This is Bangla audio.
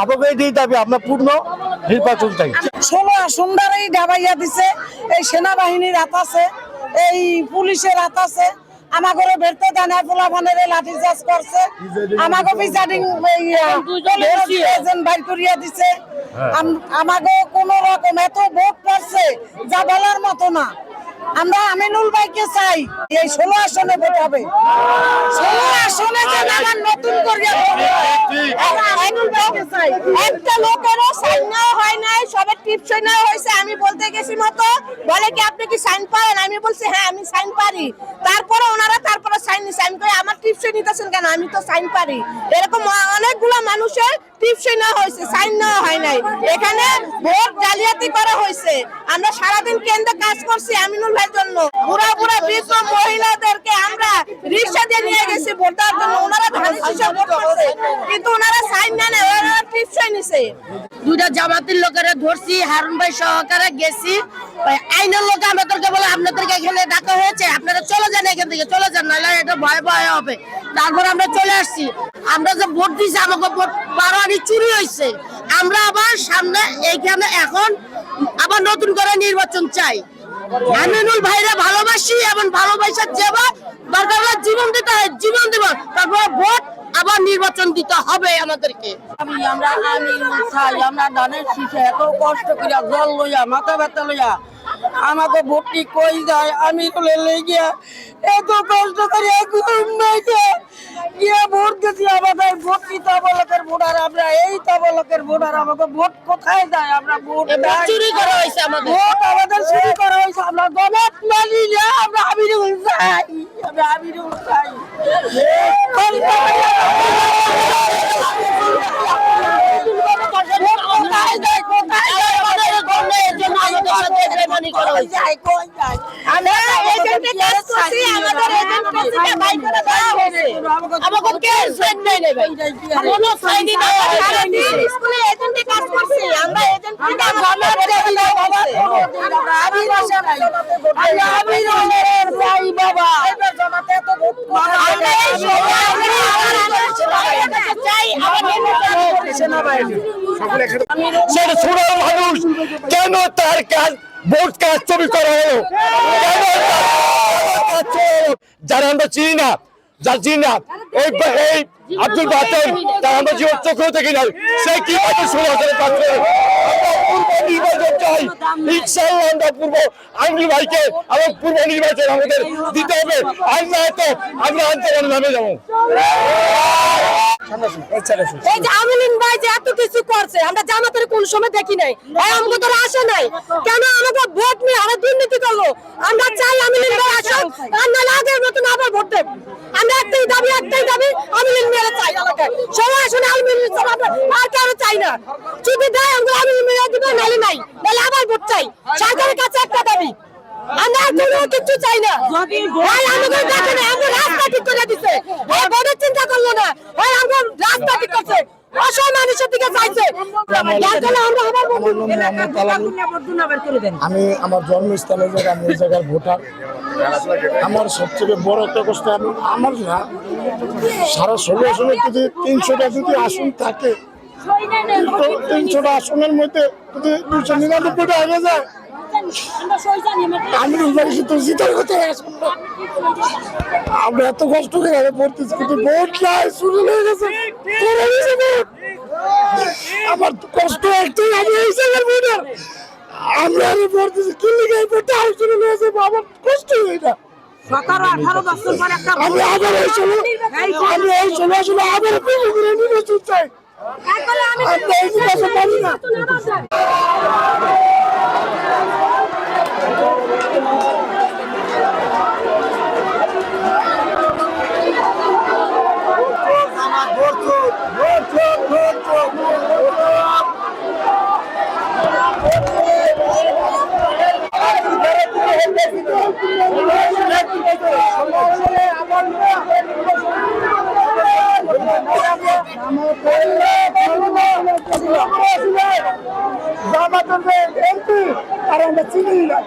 আমাকে এটাই দাবি, আমরা পূর্ণ নির্বাচন চাই। 16 আসনদারই ডাবাইয়া দিছে, এই সেনাবাহিনীর হাত আছে, এই পুলিশের হাত আছে। আমাকে বেরতে দানা পোলা ভানের লাঠি চার্জ করছে, আমাকে প্রিজাইডিং এজেন্ট বাইর করিয়া দিছে। আমাকে কোন রকম এত ভোট পড়ছে যা বলার মতো না। আমরা আমিনুল ভাইকে চাই, এই 16 আসনে ভোট হবে। 16 আসনে যেন আমার নতুন করিয়া আমিনুল ভাইকে চাই। একটা লোকেরও সাইন নেওয়া হয় নাই, সবার টিপসই নেওয়া হয়েছে। আমি বলতে গেছি মতো বলে কি আপনি কি সাইন পারেন, আমি বলছি হ্যাঁ আমি সাইন পারি। তারপরে ওনারা তারপরে সাইন নিছে। আমি কই আমার টিপসই নিতেছেন কেন, আমি তো সাইন পারি। এরকম অনেকগুলো মানুষের টিপসই নেওয়া হয়েছে, সাইন নেওয়া হয় নাই। এখানে ভোট জালিয়াতি করা হয়েছে। আমরা সারাদিন কেন্দ্রে কাজ করছি আমিনুল ভাইয়ের জন্য। বুড়া বুড়া বৃদ্ধ মহিলাদেরকে আমরা রিক্সা দিয়ে নিয়ে গেছি ভোট দেওয়ার জন্য। ওনারা ধানের শীষে ভোট করছে, কিন্তু ওনারা সাইন নেয় না, ওনারা টিপসই নিছে। দুইটা জামাতের লোকেরা ধরছি, হারুন ভাই সহকারে গেছি। আইনের লোক আমাদেরকে বলে আপনাদেরকে এখানে ডাকা হয়েছে, আপনারা চলে যান এখান থেকে, চলে যান, নাহলে এটা ভয় ভয় হবে। তারপর আমরা চলে আসছি। আমরা যে ভোট দিয়েছি আমাকে ভোট 12 আনি চুরি হয়েছে। আমরা আবার সামনে এইখানে এখন আবার নতুন করে নির্বাচন চাই। আমিনুল ভাইরা ভালোবাসি এবং ভালোবাসার যাবো, দরকার হলে জীবন দিতে হয়, জীবন দিব। তারপর ভোট আবার নির্বাচন দিতে হবে আমাদেরকে। আমরা আমিনুল চাই। আমরা ধানের শীষে এত কষ্ট করিয়া জল লইয়া মাথা ব্যথা লইয়া আমাকে ভোটটি কই যায় আমিনুলের লেগিয়া এত কষ্ট করিয়া ঘুম নাই গিয়া ভোট দিয়েছি। আমাদের ভোট কি তাবলকের ভোটার, আমরা এই তাবলকের ভোটার। আমাকে ভোট কোথায় যায়? আমরা ভোট চুরি করা হয়েছে, আমাদের ভোট আমাদের চুরি করা হয়েছে। আমরা গণত মানি না, আমরা আমিনুল চাই, আমরা আমিনুল চাই। মানুষ কেন তার কাজ ভোট কাজ ছবি করা হলো? যারা আমরা চিনি না, যার চিনি না, এই আব্দুল বাতেন তার আমরা জীবন চোখেও দেখি না, সে কিভাবে 16,000 পাচ্ছে। পূর্ব নির্বাচন চাই, ইনশাআল্লাহ আমরা পূর্ব আমিনুল ভাইকে এবং পূর্ব নির্বাচন আমাদের দিতে হবে। আর না তো আমরা আন্দোলনে নামে যাবো। এই যে আমিনুল ভাই যে এত কিছু করছে, আমরা জামাতের কোন সময় দেখি নাই, আমাকে তো আসে নাই কেন? আমাকে ভোট নিয়ে আরো দুর্নীতি করলো। আমরা চাই আমিনুল ভাই আসুক, আর না আগের মতন আবার ভোট দেব। আমরা একটাই দাবি আমিনুল ভাই চাই এলাকায়। সবাই আসলে আমিনুল ছাড়া আমরা আর কারো চাই না। যদি দেয় আমরা আমিনুল ভাই দিবে, নাহলে নাই, নাহলে আবার ভোট চাই। সরকারের কাছে একটা দাবি, আমরা কোনো কিছু চাই না। ভাই আমাদের দেখেন, আমরা রাস্তা ঠিক করে দিছে, ভোটের চিন্তা করলো না। ভাই আমরা রাস্তা ঠিক করছে, অসহায় মানুষের দিকে চাইছে। আমি আমার জন্মস্থানের জায়গায়, আমি এই জায়গার ভোটার। আমার সবথেকে বড় একটা কষ্ট, আমি আমার না সারা 16 আসনে যদি 300টা যদি আসন থাকে, 300টা আসনের মধ্যে যদি 299টা আগে যায়, আমি আমরা এত কষ্ট করে পড়তেছি, কিন্তু ভোট নাই, শুরু হয়ে গেছে। আমার কষ্ট একটাই, আমি এই জায়গার ভোটার। আমরা পড়তেছি কি লিখে এই ভোটটা শুরু হয়েছে, আমার কষ্ট এটা। 17-18 বছর পর একটা আমি আবার এই 16 আসলে আবার নির্বাচন চাই। আমরা এই নির্বাচন পারি না। জামাতের এমপি আর আমরা চিনি না।